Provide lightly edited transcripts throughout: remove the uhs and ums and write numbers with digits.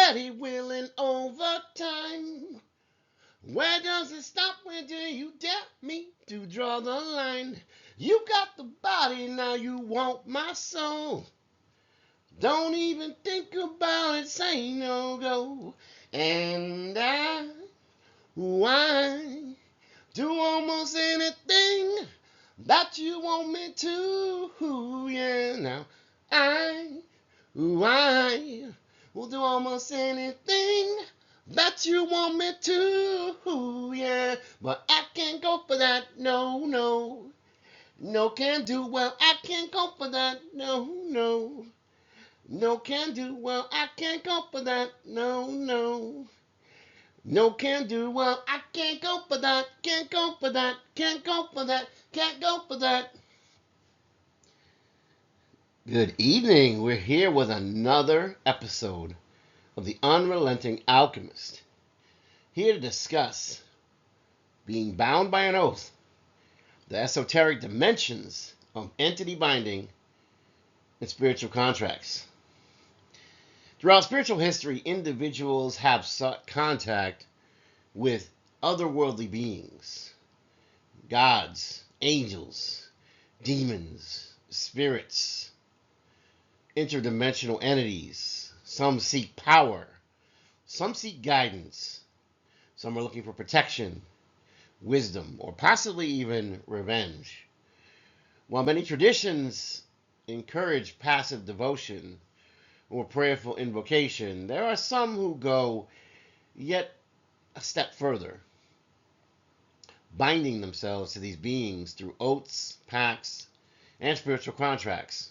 ready, willing, overtime. Where does it stop? Where do you dare me to draw the line? You got the body, now you want my soul. Don't even think about it, say no go. And I do almost anything that you want me to, yeah. Now I will do almost anything that you want me to, yeah. But I can't go for that, no, no. No can do, well, I can't go for that, no, no. No can do, well, I can't go for that, no, no. No can do, well, I can't go for that, can't go for that, can't go for that, can't go for that. Good evening. We're here with another episode of the Unrelenting Alchemist. Here to discuss being bound by an oath, the esoteric dimensions of entity binding and spiritual contracts. Throughout spiritual history, individuals have sought contact with otherworldly beings, gods, angels, demons, spirits, interdimensional entities. Some seek power, some seek guidance, some are looking for protection, wisdom, or possibly even revenge. While many traditions encourage passive devotion or prayerful invocation, there are some who go yet a step further, binding themselves to these beings through oaths, pacts, and spiritual contracts.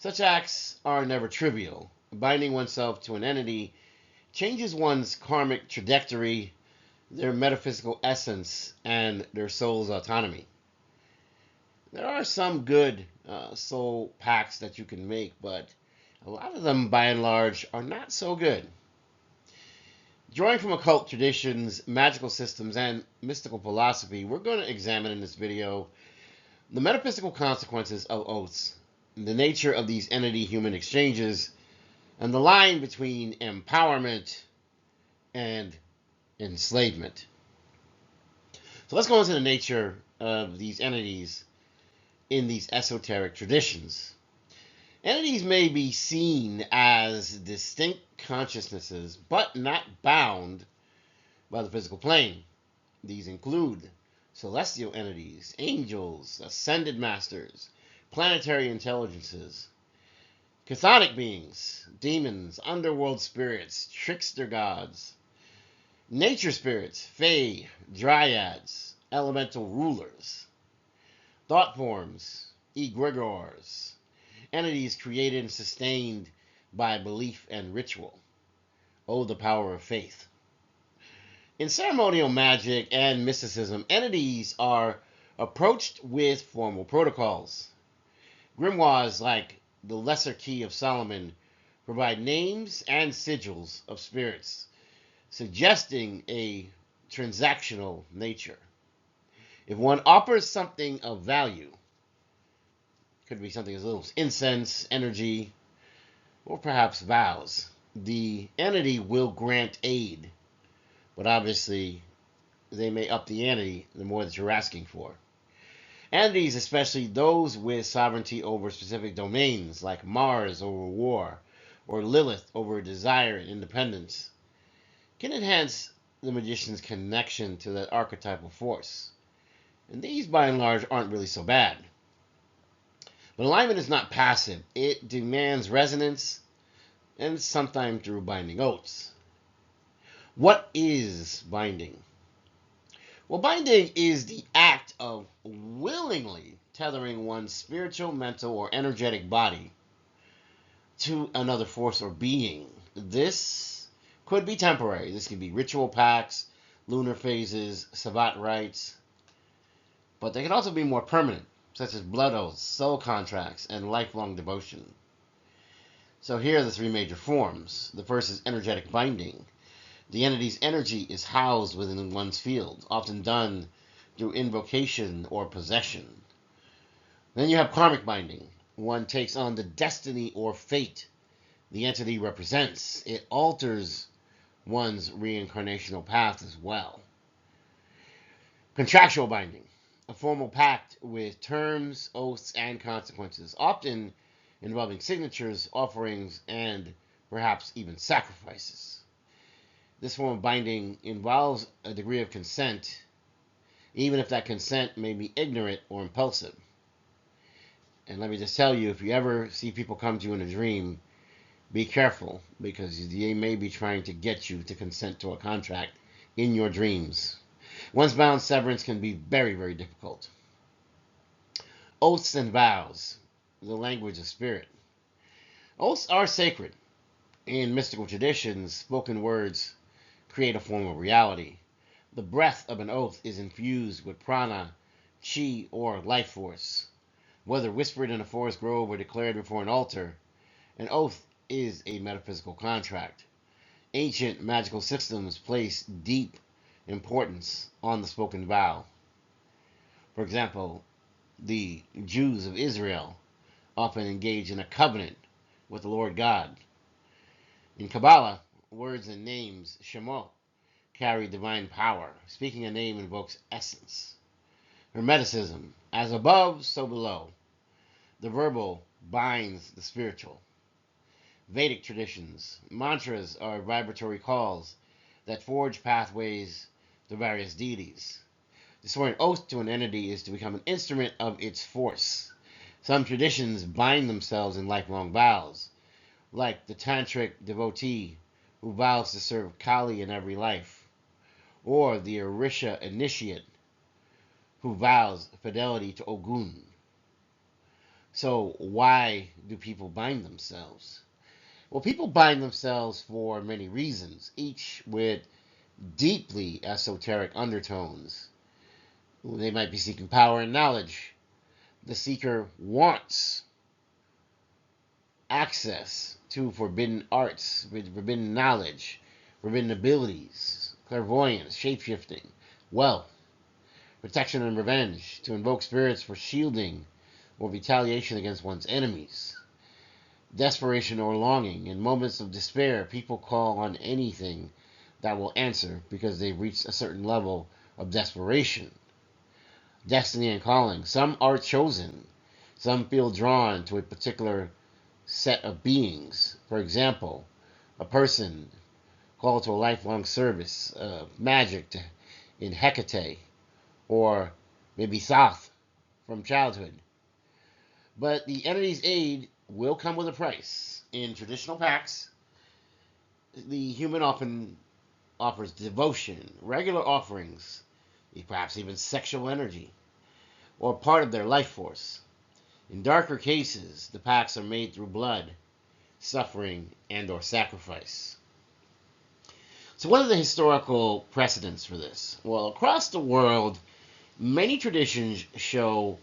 Such acts are never trivial. Binding oneself to an entity changes one's karmic trajectory, their metaphysical essence, and their soul's autonomy. There are some good soul pacts that you can make, but a lot of them, by and large, are not so good. Drawing from occult traditions, magical systems, and mystical philosophy, we're going to examine in this video the metaphysical consequences of oaths, the nature of these entity-human exchanges, and the line between empowerment and enslavement. So let's go into the nature of these entities in these esoteric traditions. Entities may be seen as distinct consciousnesses, but not bound by the physical plane. These include celestial entities, angels, ascended masters, planetary intelligences, chthonic beings, demons, underworld spirits, trickster gods, nature spirits, fae, dryads, elemental rulers, thought forms, egregores, entities created and sustained by belief and ritual. Oh, the power of faith. In ceremonial magic and mysticism, entities are approached with formal protocols. Grimoires like the Lesser Key of Solomon provide names and sigils of spirits, suggesting a transactional nature. If one offers something of value, could be something as little as incense, energy, or perhaps vows, the entity will grant aid, but obviously they may up the ante the more that you're asking for. Entities, especially those with sovereignty over specific domains, like Mars over war, or Lilith over desire and independence, can enhance the magician's connection to that archetypal force. And these, by and large, aren't really so bad. But alignment is not passive. It demands resonance, and sometimes through binding oaths. What is binding? Well, binding is the act of willingly tethering one's spiritual, mental, or energetic body to another force or being. This could be temporary. This can be ritual pacts, lunar phases, Sabbat rites, but they can also be more permanent, such as blood oaths, soul contracts, and lifelong devotion. So here are the three major forms. The first is energetic binding. The entity's energy is housed within one's field, often done through invocation or possession. Then you have karmic binding. One takes on the destiny or fate the entity represents. It alters one's reincarnational path as well. Contractual binding, a formal pact with terms, oaths, and consequences, often involving signatures, offerings, and perhaps even sacrifices. This form of binding involves a degree of consent, even if that consent may be ignorant or impulsive. And let me just tell you, if you ever see people come to you in a dream, be careful, because they may be trying to get you to consent to a contract in your dreams. Once bound, severance can be very, very difficult. Oaths and vows, the language of spirit. Oaths are sacred. In mystical traditions, spoken words create a form of reality. The breath of an oath is infused with prana, chi, or life force. Whether whispered in a forest grove or declared before an altar, an oath is a metaphysical contract. Ancient magical systems place deep importance on the spoken vow. For example, the Jews of Israel often engage in a covenant with the Lord God. In Kabbalah, words and names, Shemot, carry divine power. Speaking a name invokes essence. Hermeticism, as above, so below. The verbal binds the spiritual. Vedic traditions, mantras are vibratory calls that forge pathways to various deities. To swear an oath to an entity is to become an instrument of its force. Some traditions bind themselves in lifelong vows, like the tantric devotee who vows to serve Kali in every life, or the Orisha initiate who vows fidelity to Ogun. So why do people bind themselves? Well, people bind themselves for many reasons, each with deeply esoteric undertones. They might be seeking power and knowledge. The seeker wants access to forbidden arts, forbidden knowledge, forbidden abilities, clairvoyance, shapeshifting, wealth, protection and revenge, to invoke spirits for shielding or retaliation against one's enemies. Desperation or longing. In moments of despair, people call on anything that will answer because they've reached a certain level of desperation. Destiny and calling. Some are chosen. Some feel drawn to a particular set of beings. For example, a person called to a lifelong service, magic in Hecate, or maybe Thoth from childhood. But the entity's aid will come with a price. In traditional pacts, the human often offers devotion, regular offerings, perhaps even sexual energy, or part of their life force. In darker cases, the pacts are made through blood, suffering, and or sacrifice. So what are the historical precedents for this? Well, across the world, many traditions show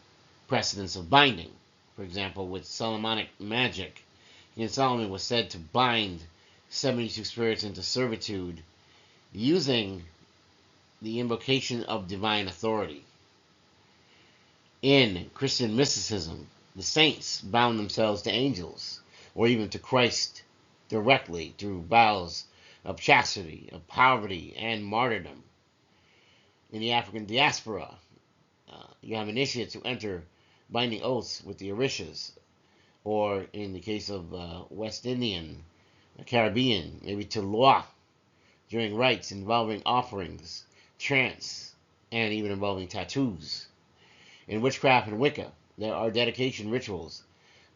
precedents of binding. For example, with Solomonic magic, King Solomon was said to bind 72 spirits into servitude using the invocation of divine authority. In Christian mysticism, the saints bound themselves to angels, or even to Christ directly through vows of chastity, of poverty, and martyrdom. In the African diaspora, you have initiates who enter binding oaths with the Orishas, or in the case of West Indian, Caribbean, maybe to Loa, during rites involving offerings, trance, and even involving tattoos. In witchcraft and Wicca, there are dedication rituals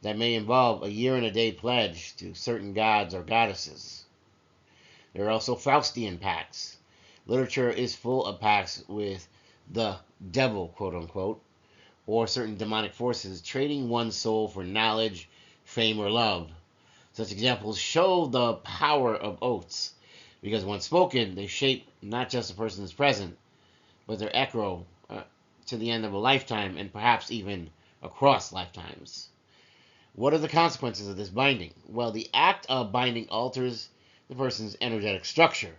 that may involve a year and a day pledge to certain gods or goddesses. There are also Faustian pacts. Literature is full of pacts with the devil, quote unquote, or certain demonic forces, trading one's soul for knowledge, fame, or love. Such examples show the power of oaths, because when spoken, they shape not just the person's present, but their echo to the end of a lifetime, and perhaps even across lifetimes. What are the consequences of this binding? Well, the act of binding alters the person's energetic structure.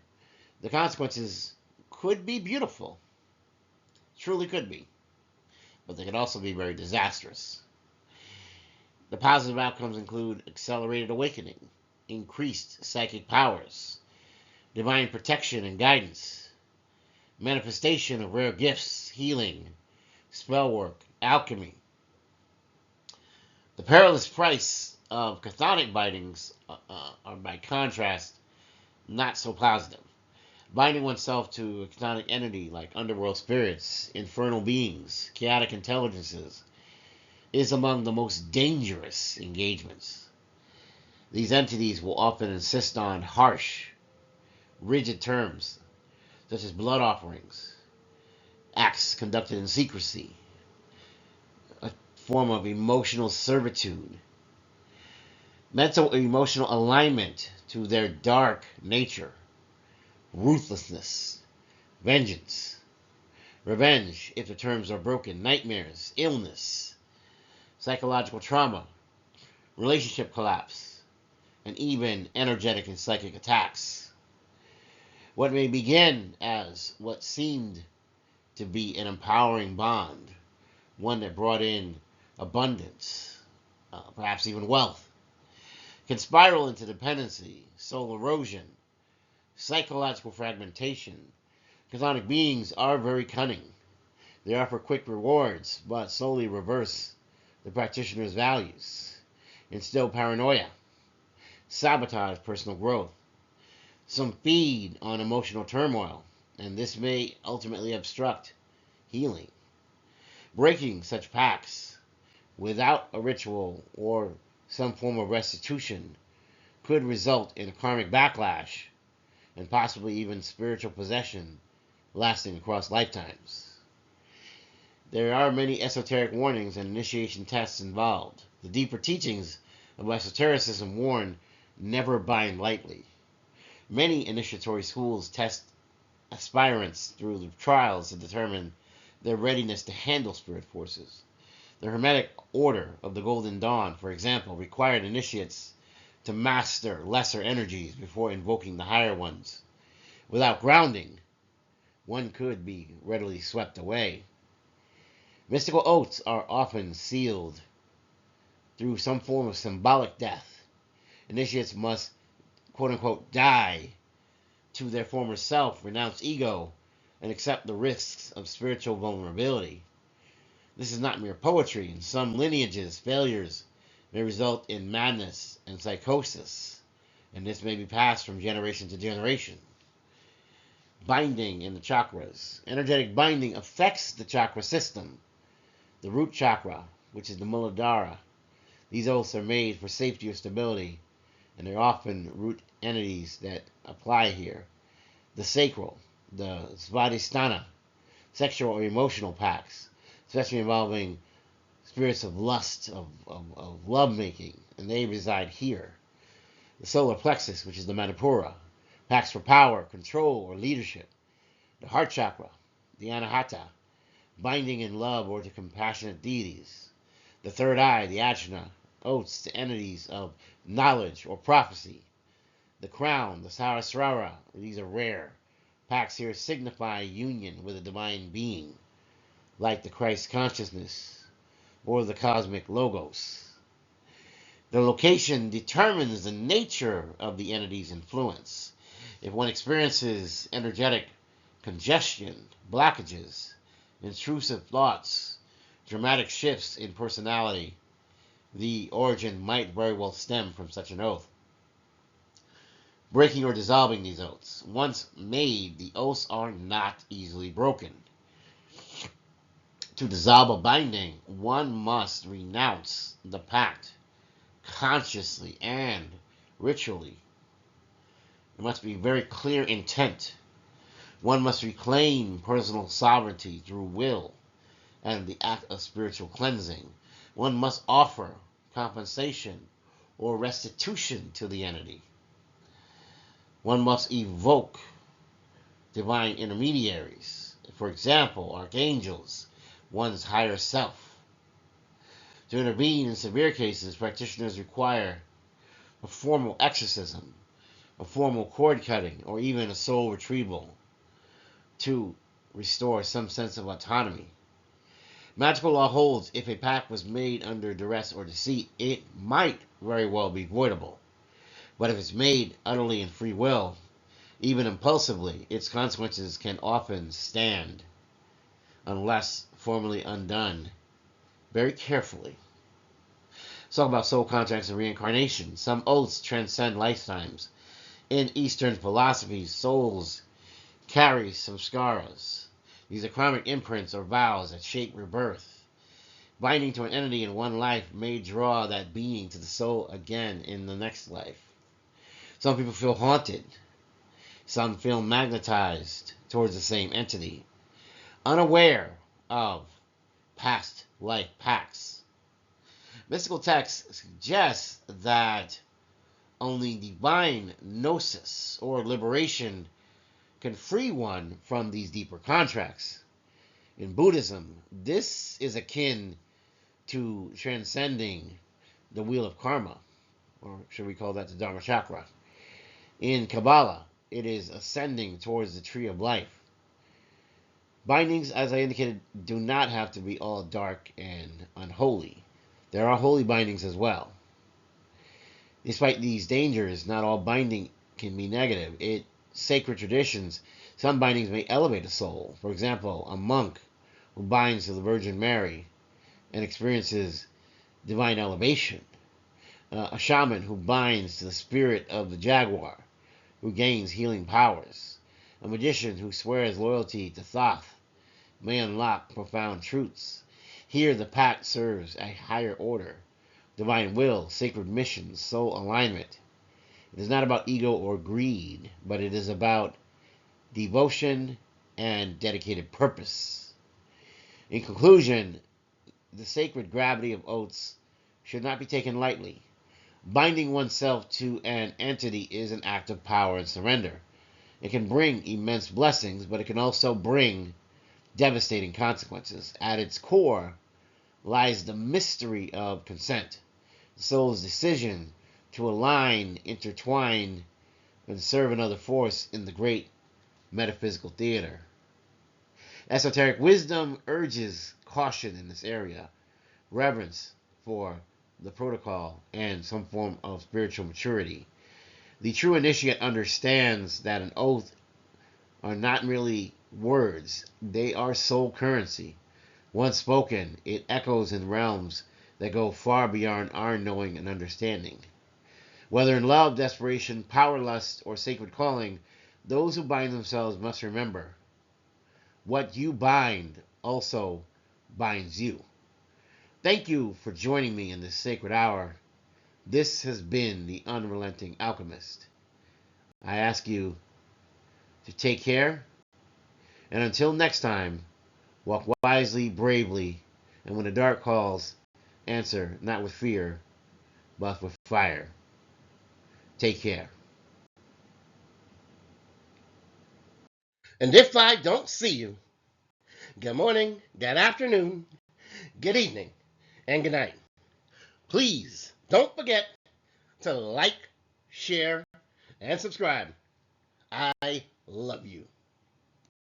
The consequences could be beautiful, truly could be, but they could also be very disastrous. The positive outcomes include accelerated awakening, increased psychic powers, divine protection and guidance, manifestation of rare gifts, healing, spell work, alchemy. The perilous price of chthonic bindings are, by contrast, not so positive. Binding oneself to a chthonic entity like underworld spirits, infernal beings, chaotic intelligences is among the most dangerous engagements. These entities will often insist on harsh, rigid terms, such as blood offerings, acts conducted in secrecy, a form of emotional servitude, mental and emotional alignment to their dark nature, ruthlessness, vengeance, revenge if the terms are broken, nightmares, illness, psychological trauma, relationship collapse, and even energetic and psychic attacks. What may begin as what seemed to be an empowering bond, one that brought in abundance, perhaps even wealth, can spiral into dependency, soul erosion, psychological fragmentation. Chthonic beings are very cunning. They offer quick rewards, but slowly reverse the practitioner's values, instill paranoia, sabotage personal growth. Some feed on emotional turmoil, and this may ultimately obstruct healing. Breaking such pacts without a ritual or some form of restitution could result in a karmic backlash and possibly even spiritual possession lasting across lifetimes. There are many esoteric warnings and initiation tests involved. The deeper teachings of esotericism warn never bind lightly. Many initiatory schools test aspirants through the trials to determine their readiness to handle spirit forces. The Hermetic Order of the Golden Dawn, for example, required initiates to master lesser energies before invoking the higher ones. Without grounding, one could be readily swept away. Mystical oaths are often sealed through some form of symbolic death. Initiates must, quote-unquote, die to their former self, renounce ego, and accept the risks of spiritual vulnerability. This is not mere poetry. In some lineages, failures may result in madness and psychosis, and this may be passed from generation to generation. Binding in the chakras. Energetic binding affects the chakra system. The root chakra, which is the Muladhara. These oaths are made for safety or stability, and they're often root entities that apply here. The sacral, the Svadhisthana, sexual or emotional pacts, especially involving spirits of lust, of lovemaking, and they reside here. The solar plexus, which is the Manipura, pacts for power, control, or leadership. The heart chakra, the Anahata, binding in love or to compassionate deities. The third eye, the Ajna, oaths to entities of knowledge or prophecy. The crown, the Sahasrara, these are rare. Pacts here signify union with a divine being, like the Christ consciousness or the cosmic logos. The location determines the nature of the entity's influence. If one experiences energetic congestion, blockages, intrusive thoughts, dramatic shifts in personality, the origin might very well stem from such an oath. Breaking or dissolving these oaths. Once made, the oaths are not easily broken. To dissolve a binding, one must renounce the pact consciously and ritually. There must be very clear intent. One must reclaim personal sovereignty through will and the act of spiritual cleansing. One must offer compensation or restitution to the entity. One must evoke divine intermediaries, for example, archangels, one's higher self. To intervene in severe cases, practitioners require a formal exorcism, a formal cord cutting, or even a soul retrieval to restore some sense of autonomy. Magical law holds if a pact was made under duress or deceit, it might very well be voidable. But if it's made utterly in free will, even impulsively, its consequences can often stand unless formally undone very carefully. Let's talk about soul contracts and reincarnation. Some oaths transcend lifetimes. In Eastern philosophies, souls carry samskaras. These are karmic imprints or vows that shape rebirth. Binding to an entity in one life may draw that being to the soul again in the next life. Some people feel haunted. Some feel magnetized towards the same entity, unaware of past life pacts. Mystical texts suggest that only divine gnosis or liberation can free one from these deeper contracts. In Buddhism, this is akin to transcending the wheel of karma, or should we call that the Dharma chakra. In Kabbalah, it is ascending towards the tree of life. Bindings, as I indicated, do not have to be all dark and unholy. There are holy bindings as well. Despite these dangers, not all binding can be negative. In sacred traditions, some bindings may elevate a soul. For example, a monk who binds to the Virgin Mary and experiences divine elevation. A shaman who binds to the spirit of the jaguar, who gains healing powers. A magician who swears loyalty to Thoth may unlock profound truths. Here the pact serves a higher order, divine will, sacred missions, soul alignment. It is not about ego or greed, but it is about devotion and dedicated purpose. In conclusion, the sacred gravity of oaths should not be taken lightly. Binding oneself to an entity is an act of power and surrender. It can bring immense blessings, but it can also bring devastating consequences. At its core lies the mystery of consent, the soul's decision to align, intertwine, and serve another force in the great metaphysical theater. Esoteric wisdom urges caution in this area, reverence for the protocol, and some form of spiritual maturity. The true initiate understands that an oath are not merely words, they are soul currency. Once spoken, it echoes in realms that go far beyond our knowing and understanding. Whether in love, desperation, power lust, or sacred calling, those who bind themselves must remember, what you bind also binds you. Thank you for joining me in this sacred hour. This has been the Unrelenting Alchemist. I ask you to take care, and until next time, walk wisely, bravely, and when the dark calls, answer not with fear, but with fire. Take care. And if I don't see you, good morning, good afternoon, good evening, and good night. Please don't forget to like, share, and subscribe. I love you.